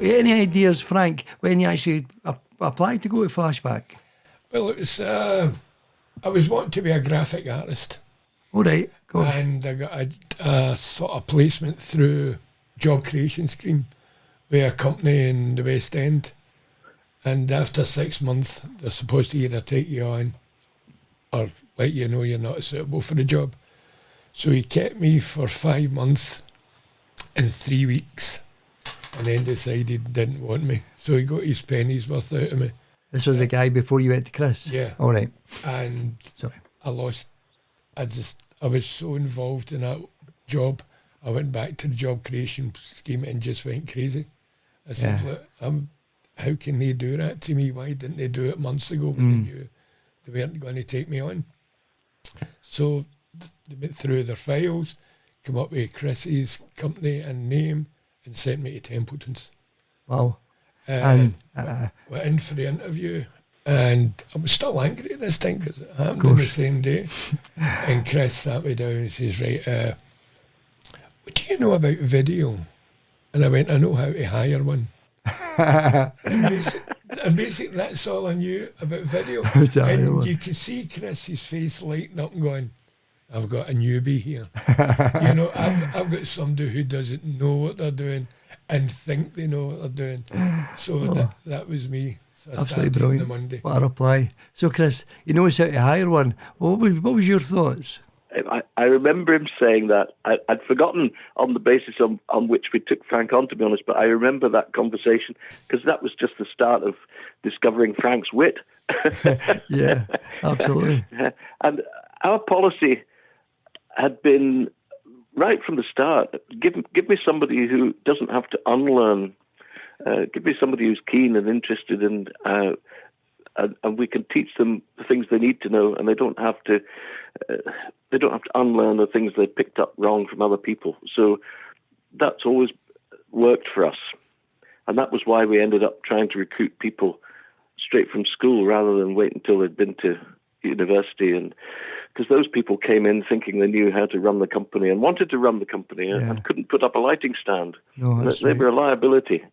Any ideas, Frank, when you actually applied to go to Flashback? Well, it was, I was wanting to be a graphic artist. All right, gosh. And I got a sort of placement through job creation scheme with a company in the West End. And after 6 months, they're supposed to either take you on or let you know you're not suitable for the job. So he kept me for 5 months and 3 weeks, and then decided he didn't want me. So he got his pennies worth out of me. This was the guy before you went to Chris? Yeah. All right. And Sorry. I was so involved in that job. I went back to the job creation scheme and just went crazy. I said, look, how can they do that to me? Why didn't they do it months ago when they knew they weren't going to take me on? So they went through their files, come up with Chris's company and name, and sent me to Templeton's. Wow. And went in for the interview, and I was still angry at this time because it happened on the same day. And Chris sat me down and says, right, what do you know about video? And I went, I know how to hire one. and basically that's all I knew about video. And you could see Chris's face lighting up and going, I've got a newbie here. I've got somebody who doesn't know what they're doing and think they know what they're doing. So that was me. So I absolutely brilliant. On the Monday. What a reply. So Chris, you know how to hire one. What was your thoughts? I remember him saying that. I'd forgotten on the basis on which we took Frank on, to be honest, but I remember that conversation because that was just the start of discovering Frank's wit. Yeah, absolutely. And our policy had been, right from the start, give me somebody who doesn't have to unlearn. Give me somebody who's keen and interested, and we can teach them the things they need to know, and they don't have to unlearn the things they picked up wrong from other people. So that's always worked for us, and that was why we ended up trying to recruit people straight from school rather than wait until they'd been to university, and because those people came in thinking they knew how to run the company and wanted to run the company and couldn't put up a lighting stand. No, they were a liability.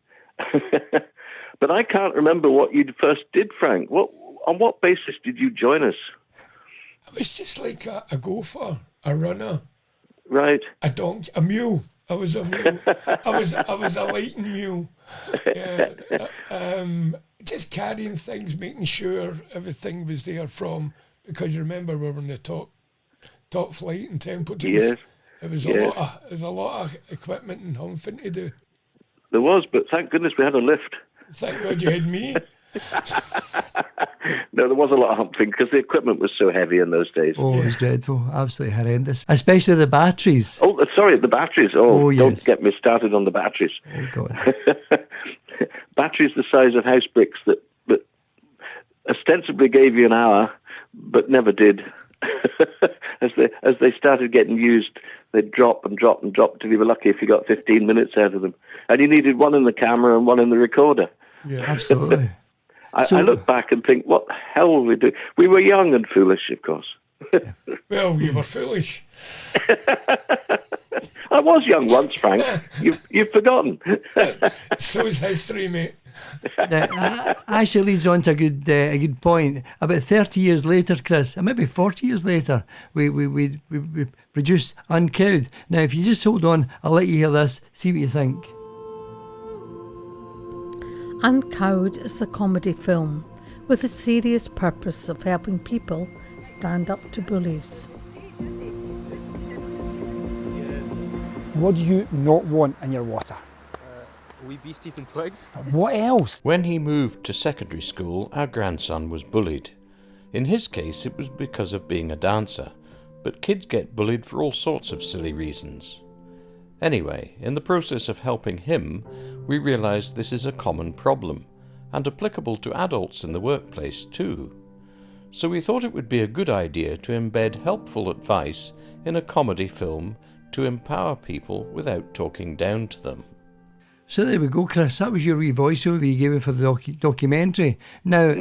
But I can't remember what you first did, Frank. On what basis did you join us? I was just like a gopher, a runner. Right. A mule. I was a mule. I was a lighting mule. Yeah. Just carrying things, making sure everything was there because you remember we were on the top flight in Templeton. Yes. It was a lot of equipment and humping to do. There was, but thank goodness we had a lift. Thank God you had me. No, there was a lot of humping because the equipment was so heavy in those days. Oh, it was dreadful. Absolutely horrendous. Especially the batteries. Oh, sorry, the batteries. Oh, yes. Don't get me started on the batteries. Oh, God. Batteries the size of house bricks that ostensibly gave you an hour, but never did. As they started getting used, they'd drop and drop and drop until you were lucky if you got 15 minutes out of them. And you needed one in the camera and one in the recorder. Yeah, absolutely. I look back and think, what the hell were we doing? We were young and foolish, of course. Well, you were foolish. I was young once, Frank. You've forgotten. So's history, mate. That actually leads on to a good point. About 30 years later, Chris, and maybe 40 years later, we produced Uncowed. Now, if you just hold on, I'll let you hear this, see what you think. Uncowed is a comedy film with a serious purpose of helping people stand up to bullies. What do you not want in your water? Wee beasties and twigs. What else? When he moved to secondary school, our grandson was bullied. In his case, it was because of being a dancer, but kids get bullied for all sorts of silly reasons. Anyway, in the process of helping him, we realised this is a common problem, and applicable to adults in the workplace too. So we thought it would be a good idea to embed helpful advice in a comedy film to empower people without talking down to them. So there we go, Chris. That was your wee voiceover you gave me for the documentary. Now,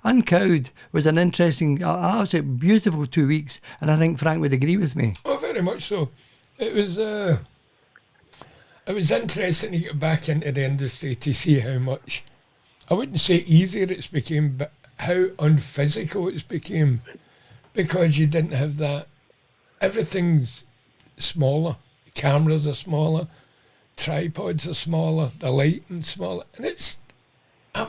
Uncowed was an interesting, absolutely beautiful 2 weeks, and I think Frank would agree with me. Oh, very much so. It was, It was interesting to get back into the industry to see how much, I wouldn't say easier it's became, but how unphysical it's became, because you didn't have that. Everything's smaller. Cameras are smaller. Tripods are smaller. The lighting's smaller. And I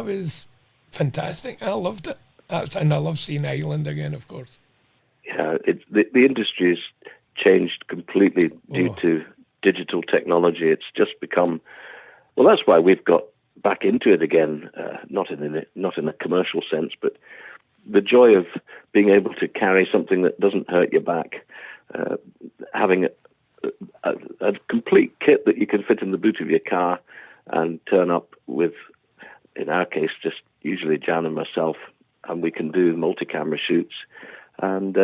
was fantastic. I loved it. And I love seeing Ireland again, of course. Yeah, the industry has changed completely due to digital technology. It's just become, well, that's why we've got back into it again, not in a commercial sense, but the joy of being able to carry something that doesn't hurt your back, having a complete kit that you can fit in the boot of your car and turn up with, in our case, just usually Jan and myself, and we can do multi-camera shoots, and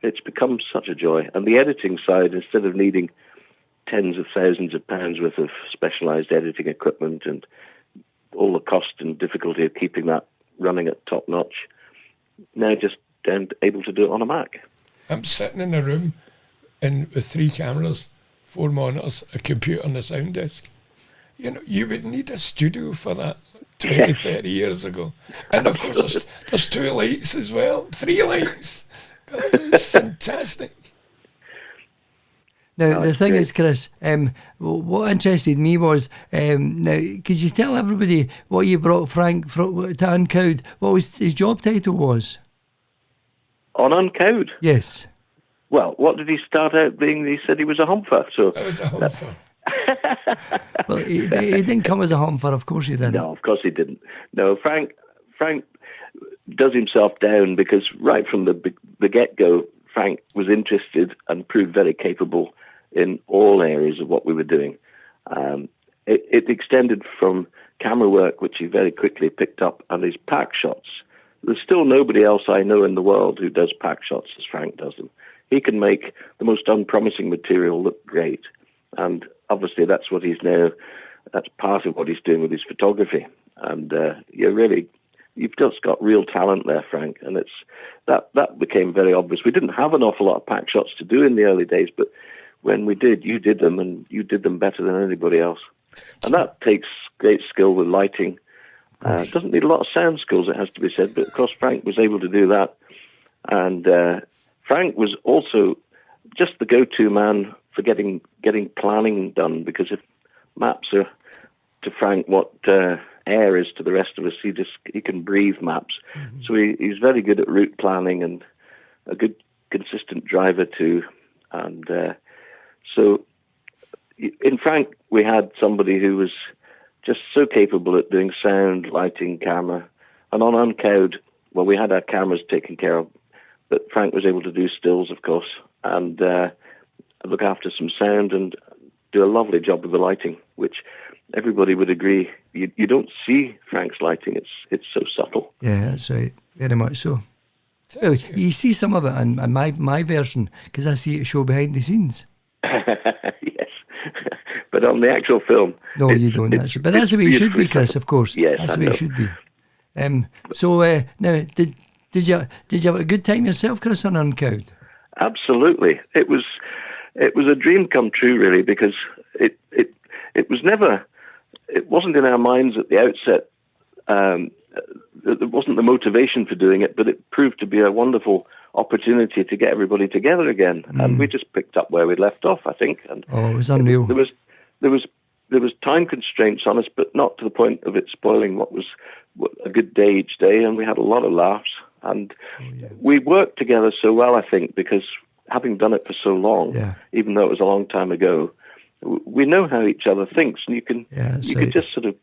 it's become such a joy. And the editing side, instead of needing tens of thousands of pounds worth of specialised editing equipment and all the cost and difficulty of keeping that running at top notch, now just able to do it on a Mac. I'm sitting in a room with 3 cameras, 4 monitors, a computer and a sound desk. You know, you would need a studio for that 20, 30 years ago. And of course, there's 2 lights as well, 3 lights. God, it's fantastic. Now, the thing is, Chris, what interested me was, now, could you tell everybody what you brought Frank to Uncowed? What was his job title was? On Uncowed? Yes. Well, what did he start out being? He said he was a humper. So I was a humper. Well, he didn't come as a humper, of course he didn't. No, of course he didn't. No, Frank does himself down because right from the get-go, Frank was interested and proved very capable in all areas of what we were doing. It extended from camera work, which he very quickly picked up, and his pack shots. There's still nobody else I know in the world who does pack shots as Frank does them. He can make the most unpromising material look great. And obviously that's part of what he's doing with his photography. And you've just got real talent there, Frank. And that became very obvious. We didn't have an awful lot of pack shots to do in the early days, but when we did, you did them, and you did them better than anybody else. And that takes great skill with lighting. It doesn't need a lot of sound skills, it has to be said, but of course Frank was able to do that. And Frank was also just the go-to man for getting planning done, because if maps are to Frank what air is to the rest of us, he can breathe maps. Mm-hmm. So he's very good at route planning and a good consistent driver too. And so in Frank we had somebody who was just so capable at doing sound, lighting, camera. And on Uncowed, well, we had our cameras taken care of, but Frank was able to do stills, of course, and look after some sound and do a lovely job with the lighting, which everybody would agree. You don't see Frank's lighting. It's so subtle. Yeah, that's right. Very much so. Well, you see some of it in my version, because I see it show behind the scenes. Yes. But on the actual film... No, you don't. But that's the way it should be, Chris, of course. Yes, that's the way it should be. So now, did you have a good time yourself, Chris, on Uncowed? Absolutely. It was a dream come true, really, because it wasn't in our minds at the outset. There wasn't the motivation for doing it, but it proved to be a wonderful opportunity to get everybody together again. And we just picked up where we'd left off, I think. And it was unreal. There was time constraints on us, but not to the point of it spoiling what was a good day each day. And we had a lot of laughs, and we worked together so well, I think, because having done it for so long, even though it was a long time ago, we know how each other thinks, and you can just sort of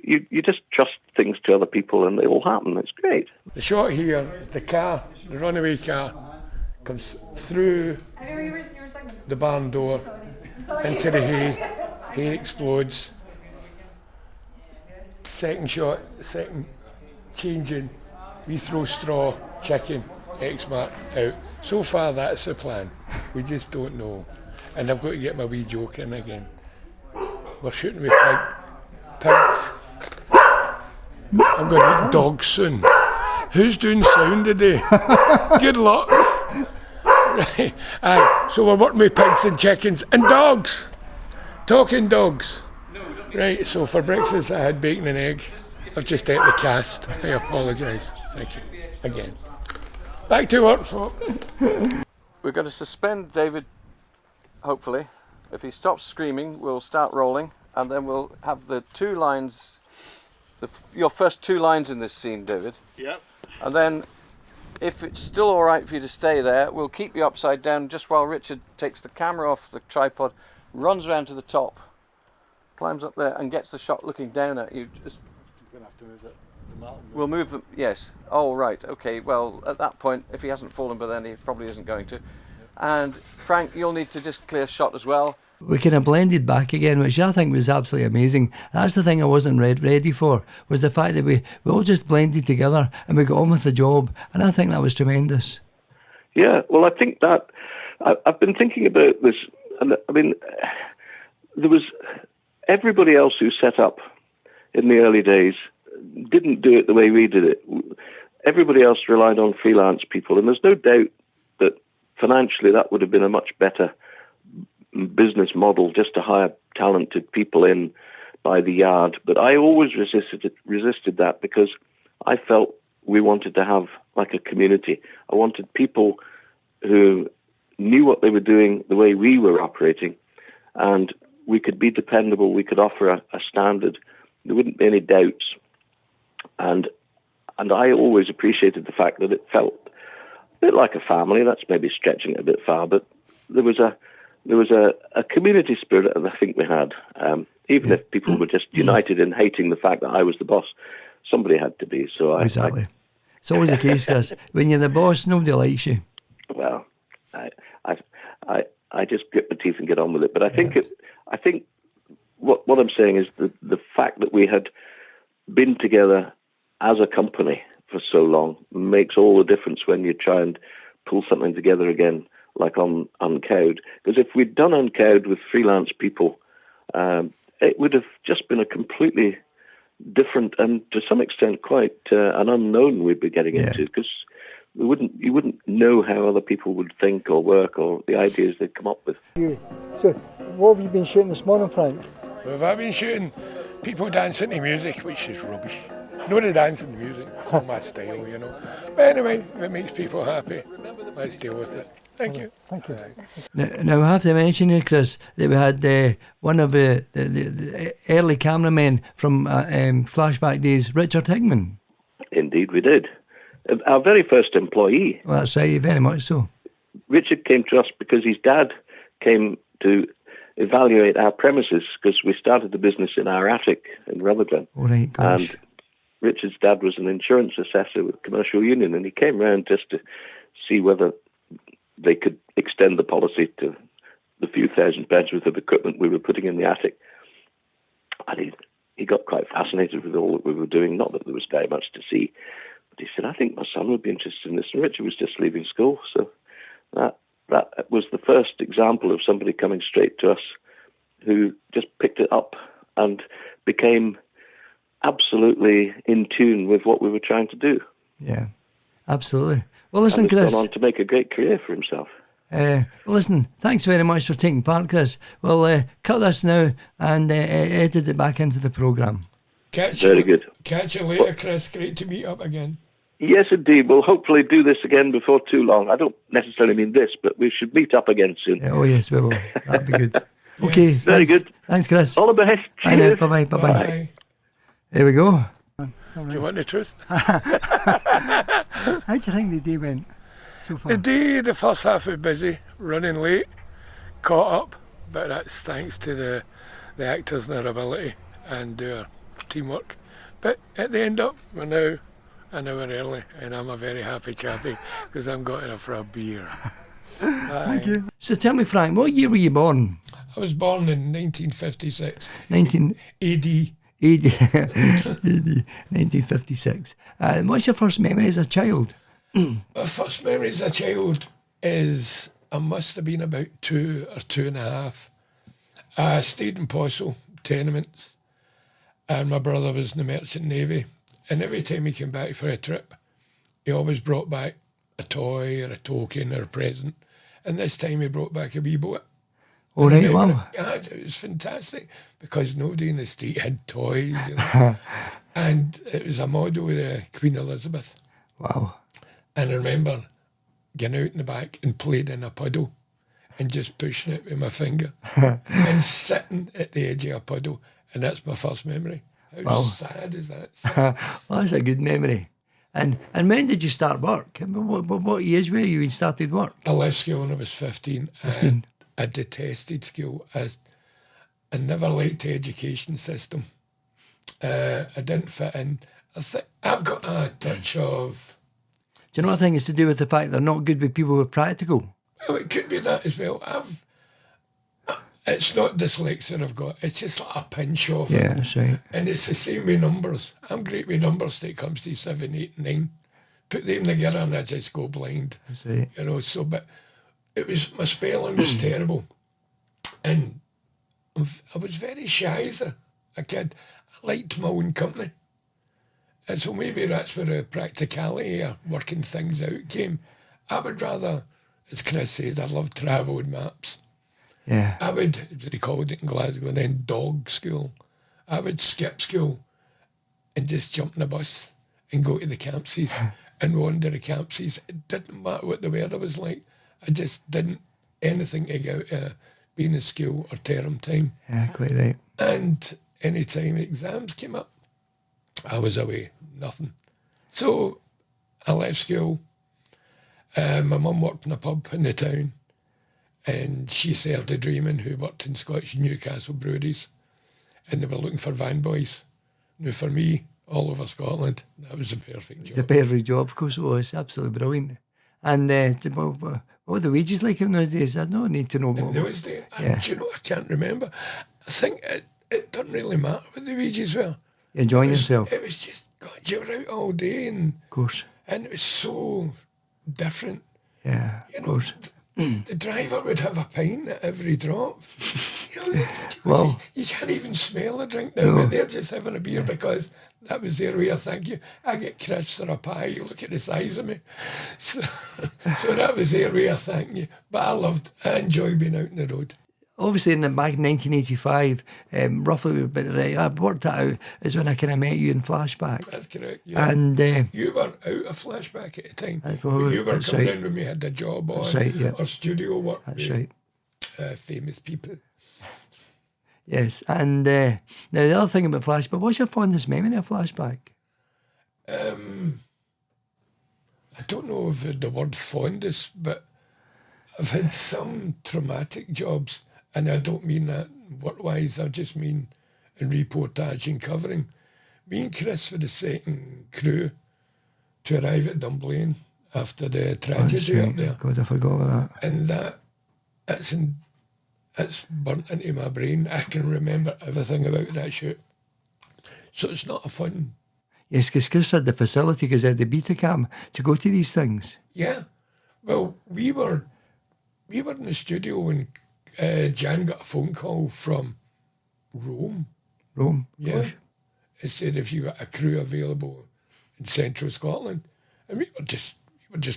you just trust things to other people, and they all happen. It's great. The shot here is the runaway car, comes through the barn door into the hay. Hay explodes. Second shot, changing. We throw straw, chicken, X-mark out. So far, that's the plan. We just don't know. And I've got to get my wee joke in again. We're shooting with pigs. I'm going to eat dogs soon. Who's doing sound today? Good luck. Right. Aye. So we're working with pigs and chickens and dogs. Talking dogs. Right, so for breakfast I had bacon and egg. I've just ate the cast. I apologise. Thank you. Again. Back to work, folks. We're going to suspend David, hopefully. If he stops screaming, we'll start rolling, and then we'll have the 2 lines, your first 2 lines in this scene, David. Yep. And then, if it's still all right for you to stay there, we'll keep you upside down just while Richard takes the camera off the tripod, runs around to the top, climbs up there, and gets the shot looking down at you. Just, You're going to have to move it. The mat will move. we'll move them. Yes. Oh, right. Okay. Well, at that point, if he hasn't fallen by then, he probably isn't going to. And Frank, you'll need to just clear shot as well. We kind of blended back again, which I think was absolutely amazing. That's the thing I wasn't ready for, was the fact that we all just blended together and we got on with the job. And I think that was tremendous. Yeah, well, I think that I've been thinking about this, and I mean, there was everybody else who set up in the early days didn't do it the way we did it. Everybody else relied on freelance people, and there's no doubt that financially that would have been a much better business model, just to hire talented people in by the yard. But I always resisted that because I felt we wanted to have like a community. I wanted people who knew what they were doing the way we were operating, and we could be dependable. We could offer a standard. There wouldn't be any doubts. And I always appreciated the fact that it felt a bit like a family. That's maybe stretching it a bit far, but there was a community spirit that I think we had. Even if people were just united in hating the fact that I was the boss, somebody had to be. So Exactly. It's always the case, Chris. When you're the boss, nobody likes you. Well, I just grit my teeth and get on with it. But I think what I'm saying is the fact that we had been together as a company for so long makes all the difference when you try and pull something together again, like on Uncowed. Because if we'd done Uncowed with freelance people, it would have just been a completely different and to some extent quite an unknown we'd be getting into, because you wouldn't know how other people would think or work or the ideas they'd come up with. So, what have you been shooting this morning, Frank? Well, I've been shooting people dancing to music, which is rubbish. No, they dance in the music. It's not my style, you know. But anyway, if it makes people happy, let's deal with it. Thank you. Thank you. Now, I have to mention here, Chris, that we had one of the early cameramen from Flashback days, Richard Higman. Indeed, we did. Our very first employee. Well, that's right, very much so. Richard came to us because his dad came to evaluate our premises, because we started the business in our attic in Rutherglen. All right, gosh. And Richard's dad was an insurance assessor with Commercial Union, and he came round just to see whether they could extend the policy to the few thousand pounds worth of equipment we were putting in the attic. And he got quite fascinated with all that we were doing. Not that there was very much to see, but he said, I think my son would be interested in this. And Richard was just leaving school, so that was the first example of somebody coming straight to us who just picked it up and became absolutely in tune with what we were trying to do. Yeah, absolutely. Well, listen, and Chris. Gone on to make a great career for himself. Well, listen, thanks very much for taking part, Chris. We'll cut this now and edit it back into the programme. Very good. Catch you later, Chris. Great to meet up again. Yes, indeed. We'll hopefully do this again before too long. I don't necessarily mean this, but we should meet up again soon. Oh, yes, we will. That'd be good. Okay. Very good. Thanks, Chris. All the best. Bye now. Cheers. Bye-bye. Bye-bye. Bye. There we go. Do you want the truth? How do you think the day went so far? The first half was busy, running late, caught up, but that's thanks to the actors and their ability and their teamwork. But at the end up, we're now an hour early, and I'm a very happy chappy because I'm going off for a beer. Thank you. So tell me, Frank, what year were you born? I was born in 1956. 1980. AD. 1956. What's your first memory as a child? My first memory as a child is I must have been about 2 or 2.5. I stayed in Possil, tenements, and my brother was in the Merchant Navy. And every time he came back for a trip, he always brought back a toy or a token or a present. And this time he brought back a wee boat. All right, wow. It was fantastic because nobody in the street had toys, you know. And it was a model with Queen Elizabeth. Wow. And I remember getting out in the back and playing in a puddle and just pushing it with my finger and sitting at the edge of a puddle. And that's my first memory. How sad is that? Well, that's a good memory. And when did you start work? I mean, what years were you when you started work? I left school when I was 15. 15. I detested school. I never liked the education system. I didn't fit in. I've got a touch of... Do you know what I think it's to do with the fact they're not good with people with practical? Well, it could be that as well. It's not dyslexia I've got. It's just like a pinch off. Yeah, that's right. And it's the same with numbers. I'm great with numbers when it comes to 7, 8, 9. Put them together and I just go blind. That's right. You know, so, but it was, my spelling was terrible. And I was very shy as a kid. I liked my own company. And so maybe that's where the practicality of working things out came. I would rather, as Chris says, I love travel and maps. Yeah. I would, they called it in Glasgow, and then dog school. I would skip school and just jump in a bus and go to the campsies and wander the campsies. It didn't matter what the weather was like. I just didn't anything to get out of being in school or term time. Yeah, quite right. And any time exams came up, I was away, nothing. So I left school. My mum worked in a pub in the town, and she served a dreamer who worked in Scottish Newcastle breweries, and they were looking for van boys. Now, for me, all over Scotland, that was a perfect job. The perfect job, of course it was. Absolutely brilliant. And what were the wages like in those days? I don't need to know In more. those days, Yeah. do you know, I can't remember. I think it doesn't really matter what the wages were. You enjoying yourself? It was just, God, you were out all day, and Of course. it was so different. Yeah, You of know, course. the driver would have a pint at every drop. You know, Well- you can't even smell a drink now, No. but they're just having a beer because that was their way of thank you. I get crisps or a pie, you look at the size of me. So that was their way of thanking you. But I enjoy being out on the road. Obviously, back in 1985, roughly, but I worked that out, is when I kind of met you in Flashback. That's correct, yeah. And You were out of Flashback at the time. well, You were that's coming right. in when we had the job on, That's right, yeah. or studio work That's with right. famous people. Yes, and now the other thing about Flashback, what's your fondest memory of Flashback? I don't know if the word fondest, but I've had some traumatic jobs, and I don't mean that work-wise, I just mean in reportage and covering. Me and Chris were the second crew to arrive at Dunblane after the tragedy up there. God, I forgot about that. And it's burnt into my brain. I can remember everything about that shoot. So it's not a fun. Yes, because Chris had the facility, because he had the Betacam to go to these things. Yeah. Well, we were in the studio when Jan got a phone call from Rome. Rome. Yeah. Gosh. It said if you got a crew available in central Scotland. And we were just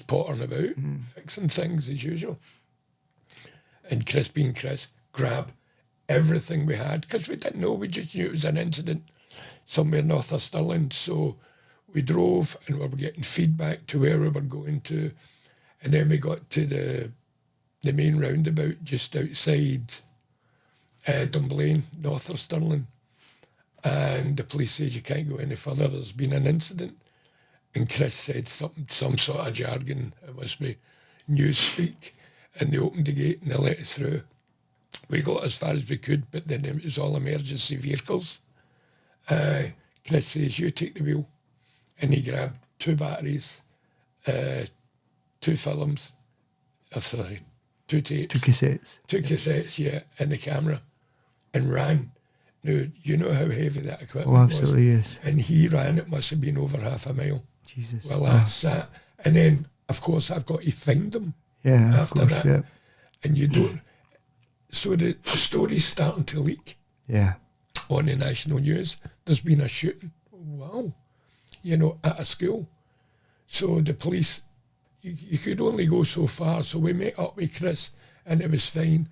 pottering about, fixing things as usual. And Chris, being Chris, grab everything we had, because we didn't know, we just knew it was an incident somewhere north of Stirling. So we drove and we were getting feedback to where we were going to. And then we got to the main roundabout just outside Dunblane, north of Stirling. And the police said, you can't go any further, there's been an incident. And Chris said some sort of jargon, it must be news speak. And they opened the gate and they let us through. We got as far as we could, but then it was all emergency vehicles. Chris says, you take the wheel. And he grabbed 2 batteries, 2 films, 2 tapes. 2 cassettes. 2 cassettes, yeah, and the camera, and ran. Now, you know how heavy that equipment Oh, absolutely, was. yes. And he ran, it must have been over half a mile. Jesus. Well, I sat, and then, of course, I've got to find them Yeah, after of course, that. yeah. And you don't, so the story's starting to leak Yeah. on the national news. There's been a shooting. Wow. You know, at a school. So the police, you could only go so far. So we met up with Chris and it was fine.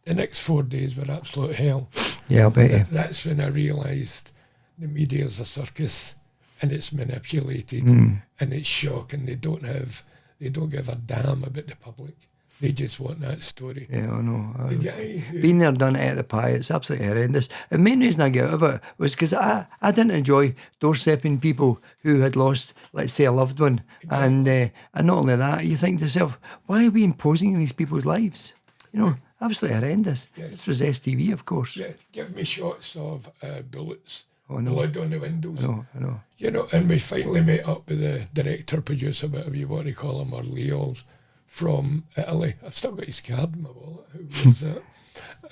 The next 4 days were absolute hell. Yeah, I bet you. That's when I realised the media is a circus and it's manipulated Mm. and it's shocking. They don't give a damn about the public. They just want that story. Yeah, I know. The guy who, Been there, done it at the pie. It's absolutely horrendous. And the main reason I get out of it was because I didn't enjoy doorstepping people who had lost, let's say, a loved one. And not only that, you think to yourself, why are we imposing in these people's lives? You know, absolutely horrendous. Yes. This was STV, of course. yeah, give me shots of bullets, Oh, no. blood on the windows. I know. You know, and we finally met up with the director, producer, whatever you want to call him, or Leo's, from Italy. I've still got his card in my wallet. Who was that?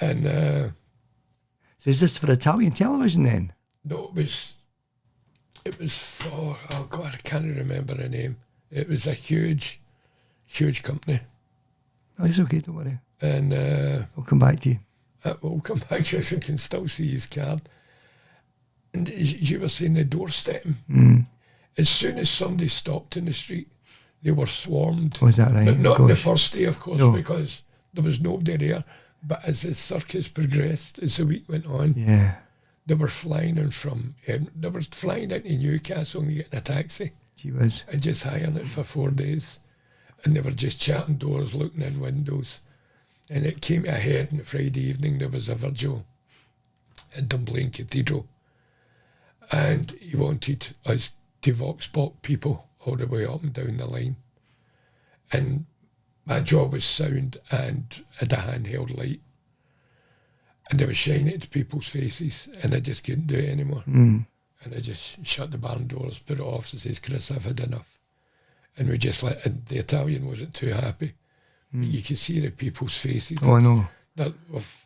And So is this for Italian television then? no, it was for, oh God, I can't remember the name. It was a huge company. Oh, it's okay, don't worry. And I'll come back to you. we'll come back to us. I can still see his card. And as you were saying, the doorstepping. Mm. As soon as somebody stopped in the street, they were swarmed. Was that right? But not the Gosh. first day, of course, No. because there was nobody there. But as the circus progressed, as the week went on, Yeah. they were flying in from, they were flying into Newcastle and getting a taxi She was. and just hiring it for 4 days. And they were just chatting doors, looking in windows. And it came to a head on the Friday evening. There was a vigil at Dunblane Cathedral. And he wanted us to vox pop people all the way up and down the line. And my job was sound and had a handheld light. And they were shining it to people's faces and I just couldn't do it anymore. Mm. And I just shut the barn doors, put it off and says, Chris, I've had enough. And we just let, and the Italian wasn't too happy. But you could see the people's faces. Oh, I know. That we've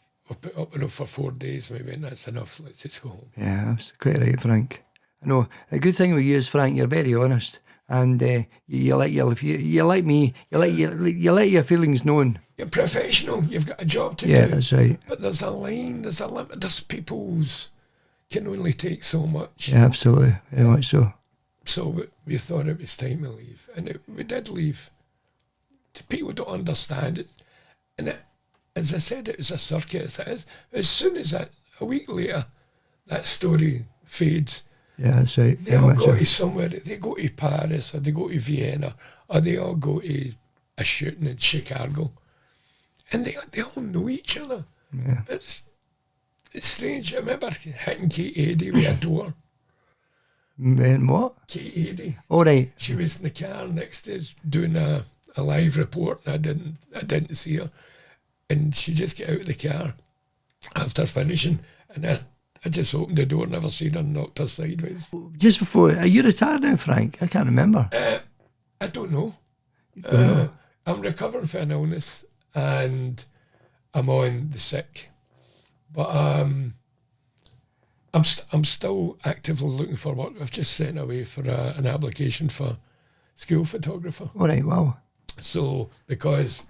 put up with it for 4 days and we went, that's enough, let's just go home. Yeah, that's quite right, Frank. I know. A good thing with you is, Frank, you're very honest. And you let your feelings known. You're professional, you've got a job to Yeah, do. that's right. But there's a line, there's a limit, there's people's can only take so much. Yeah, absolutely. Very much so. So we thought it was time to leave. And we did leave. The people don't understand it. And as I said, it was a circus. It is. As soon as that, a week later, that story fades, Yeah, that's right. they Very all much go so. to somewhere. They go to Paris or they go to Vienna or they all go to a shooting in Chicago. And they all know each other. Yeah. It's strange. I remember hitting Kate Adie with a door. Man, what? Kate Adie. All right. She was in the car next to us doing a live report and I didn't see her. And she just got out of the car after finishing and I just opened the door, never seen her, knocked her sideways. Just before, are you retired now, Frank? I can't remember. I don't know. Don't know. I'm recovering from an illness and I'm on the sick. But I'm still actively looking for work. I've just sent away for an application for school photographer. All right, wow. So, because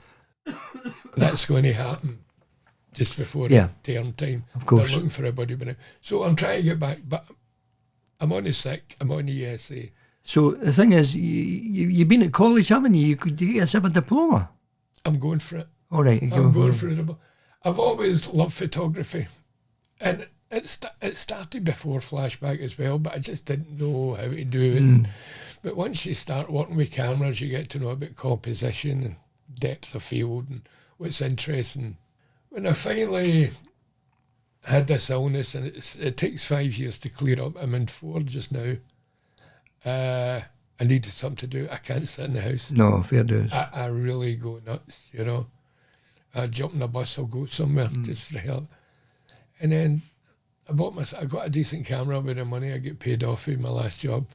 that's going to happen just before Yeah. term time. Of course. They're looking for everybody. But so I'm trying to get back, but I'm on the sick. I'm on the ESA. So the thing is, you've been at college, haven't you? You could get yourself a diploma. I'm going for it. All right. I'm going for it. I've always loved photography. And it started before Flashback as well, but I just didn't know how to do it. But once you start working with cameras, you get to know about composition and depth of field and what's interesting. When I finally had this illness, and it takes 5 years to clear up, I'm in 4 just now. I needed something to do. I can't sit in the house. No, fair dues. I really go nuts, you know. I jump in a bus, I'll go somewhere just for help. And then I got a decent camera with the money I get paid off with my last job.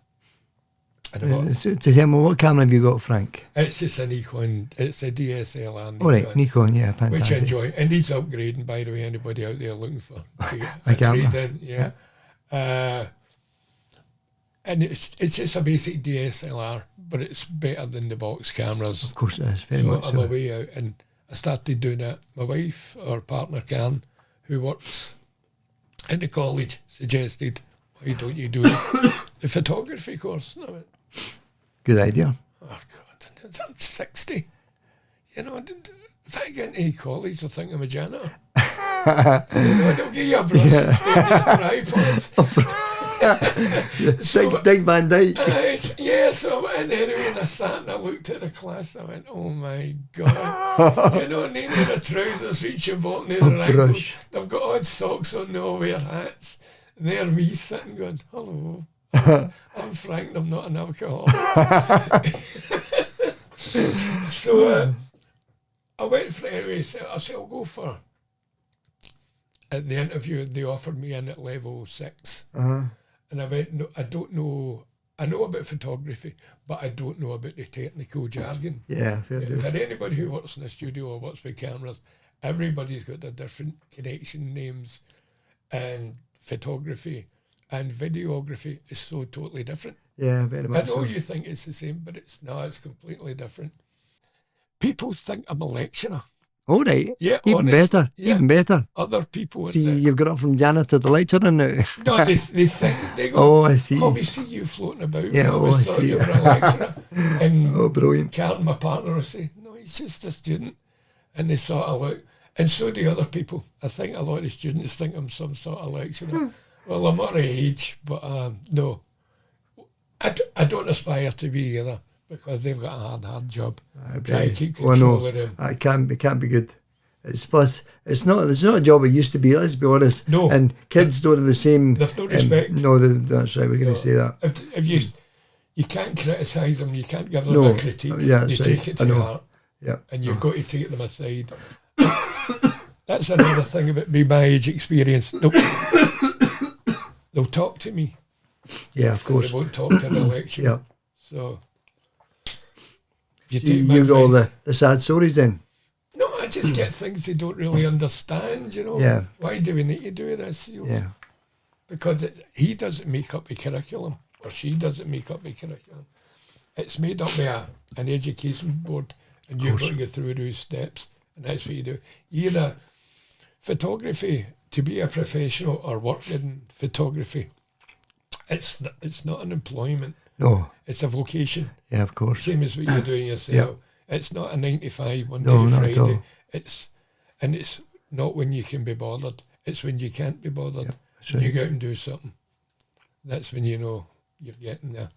And So to tell me, what camera have you got, Frank? it's just a Nikon, it's a DSLR All right, Nikon, yeah, which I fantastic. enjoy. It needs upgrading, by the way, anybody out there looking for to get A a camera. trade-in, yeah. And it's just a basic DSLR, but it's better than the box cameras. Of course it is, very So much I'm so. away out, and I started doing it. My wife, or partner, Karen, who works in the college, suggested, why don't you do the photography course? And I went, Good idea. oh God, I'm 60. You know, if I get into college, they'll think I'm a janitor. They'll give you a brush and stay in your tripod. Dig Van Dyke. So and anyway, and I sat and I looked at the class. I went, "Oh my God!" You know, none of the trousers reaching bottom near their ankles. Brush. They've got odd socks on. They all wear hats. And there, me sitting going, "Hello, I'm Frank. And I'm not an alcoholic." So I went for it anyway. So I said, "I'll go for." At the interview, they offered me in at level 6. And I went, "No, I don't know. I know about photography, but I don't know about the technical jargon." Yeah, fair dues. For anybody who works in a studio or works with cameras, everybody's got their different connection names, and photography and videography is so totally different. Yeah, very I much know so. you think it's the same, but it's not. It's completely different. People think I'm a lecturer. All right. Yeah, Even honest. better. Yeah. Even better. Other people in See, the, you've got up from janitor to lecturer now. no, they think they go. Oh, I see. Oh, we see you floating about. Yeah, I always I thought see. you were a lecturer. And Oh, brilliant. Karen, my partner, will say, "No, he's just a student." And they sort of look, and so do other people. I think a lot of the students think I'm some sort of lecturer. Well, I'm not of age, but no, I don't aspire to be either, because they've got a hard job. Try to keep control of them. It can't be good. It's plus it's not a job it used to be. Let's be honest. No. And kids don't have the same. They've no respect. No, that's right. We're going to say that. If you can't criticise them, you can't give them No. a critique. Yeah, you that's take right. it I to know. heart, Yeah. and you've got to take them aside. That's another thing about me, my age experience. They'll talk to me. Yeah, of course. They won't talk to the lecturer. Yeah. So you So take my you've got all advice. the sad stories then. No, I just get things they don't really understand, you know. Yeah. Why do we need to do this? You know? Yeah. Because he doesn't make up the curriculum, or she doesn't make up the curriculum. It's made up by an education board, and you've got to go through those steps, and that's what you do. Either photography, to be a professional or work in photography, it's not an employment. No. It's a vocation. Yeah, of course. Same as what you're doing yourself. It's not a 9 to 5, Monday No, to not at all. Friday. It's not when you can be bothered. It's when you can't be bothered. Yep, that's When you right. go out and do something. That's when you know you're getting there.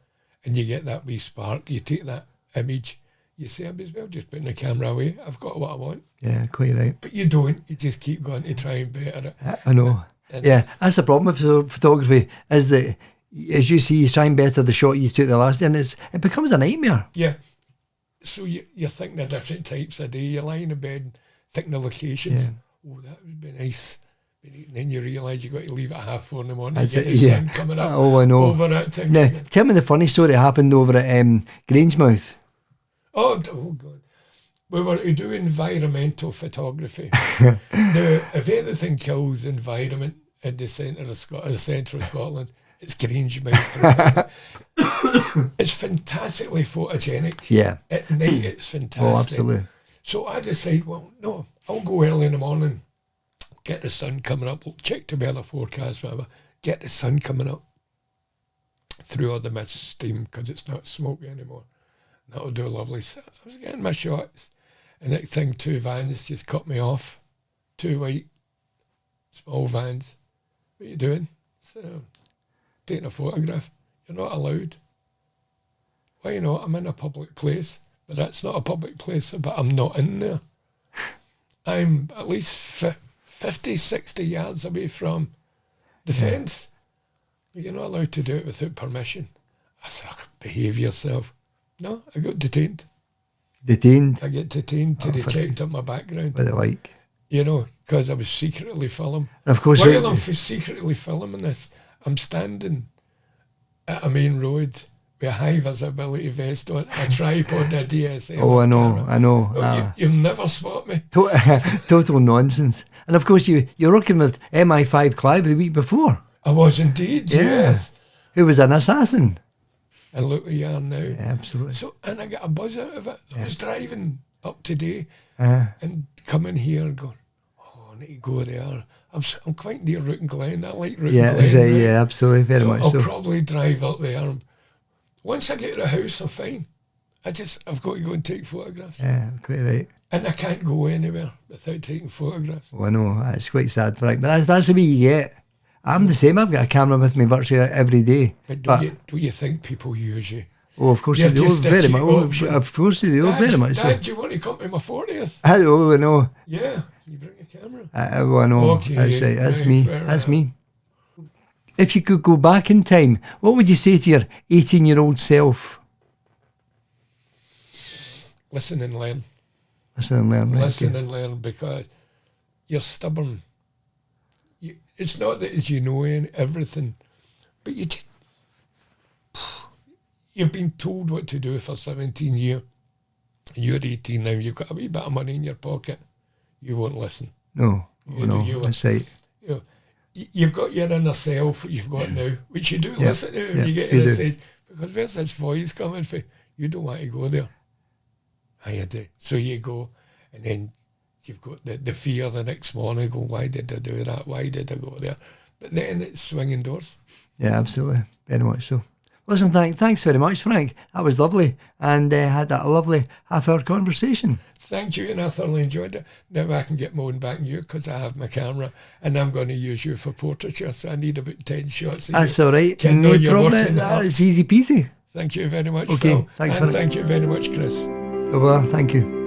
And you get that wee spark. You take that image. You say, I may as well just putting the camera away. I've got what I want. Yeah, quite right. But you don't. You just keep going to try and better it. I know. And Yeah, that's the problem with photography, is that as you see, you try and better the shot you took the last day, and it becomes a nightmare. Yeah. So you're thinking of different types a day. You're lying in bed thinking of locations. Yeah. Oh, that would be nice. And then you realise you've got to leave at 4:30 in the morning. That's You get it, the yeah. sun coming up Oh, I know. over that time. Now, tell me the funny story that happened over at Grangemouth. Oh, God. We were to do environmental photography. Now, if anything kills the environment in the centre of Scotland, it's Grangemouth. It's fantastically photogenic. Yeah. At night, it's fantastic. Oh, absolutely. So I decide, well, no, I'll go early in the morning, get the sun coming up, check the weather forecast, whatever, get the sun coming up through all the mist steam, because it's not smoky anymore. That'll do lovely. So I was getting my shots, and next thing, 2 vans just cut me off. 2 white, small vans. What are you doing? So, taking a photograph. You're not allowed. Why not? I'm in a public place. But that's not a public place, but I'm not in there. I'm at least 50, 60 yards away from the fence. But you're not allowed to do it without permission. I said, behave yourself. No, I got detained. Detained. I get detained till they checked up my background. What they like. You know, because I was secretly filming. And of course, While I'm secretly filming this, I'm standing at a main road with a high visibility vest on, a tripod, a DSLR oh, I know, camera. I know. Oh, you'll never spot me. Total nonsense. And of course, you're working with MI5 Clive the week before, I was indeed, yes. who was an assassin. And look where you are now. Yeah, absolutely. So, and I got a buzz out of it. I was driving up today Uh, and coming here and going, oh, I need to go there. I'm quite near Root Glen. I like Root yeah, Glen. right? yeah, absolutely, very So much I'll so. probably drive up there. Once I get to the house, I'm fine. I've got to go and take photographs. Yeah, quite right. And I can't go anywhere without taking photographs. Oh, I know, it's quite sad, Frank, but that's the way you get. I'm the same. I've got a camera with me virtually every day. But don't you think people use you? Oh, of course You're they do. just a Very cheap much. option. Of course they do. Very much so. Dad, do you want to come to my 40th? Hello, I know. Yeah, can you bring a camera? Oh, I know. Okay, That's right. That's right, me. fair That's enough. me. If you could go back in time, what would you say to your 18-year-old self? Listen and learn. Listen and learn. Right, Listen okay. and learn, because you're stubborn. It's not that you know everything, but you've been told what to do for 17 years. You're 18 now, you've got a wee bit of money in your pocket. You won't listen. No. You Oh, do, no. That's right. You know, you've got your inner self, you've got now, which you do listen to when yeah, you get you in the do. stage, because where's this voice coming from? You don't want to go there. I do. So you go, and then you've got the fear the next morning, go, why did I do that? Why did I go there? But then it's swinging doors. Yeah, absolutely. Very much so. Listen, thanks very much, Frank. That was lovely. And had that lovely half-hour conversation. Thank you, and I thoroughly enjoyed it. Now I can get mowing back on you because I have my camera, and I'm going to use you for portraiture, so I need about 10 shots of That's you. all right. Can know No you're working problem. hard. It's easy peasy. Thank you very much, Okay, Phil. thanks And for it. thank you very much, Chris. Oh, well, thank you.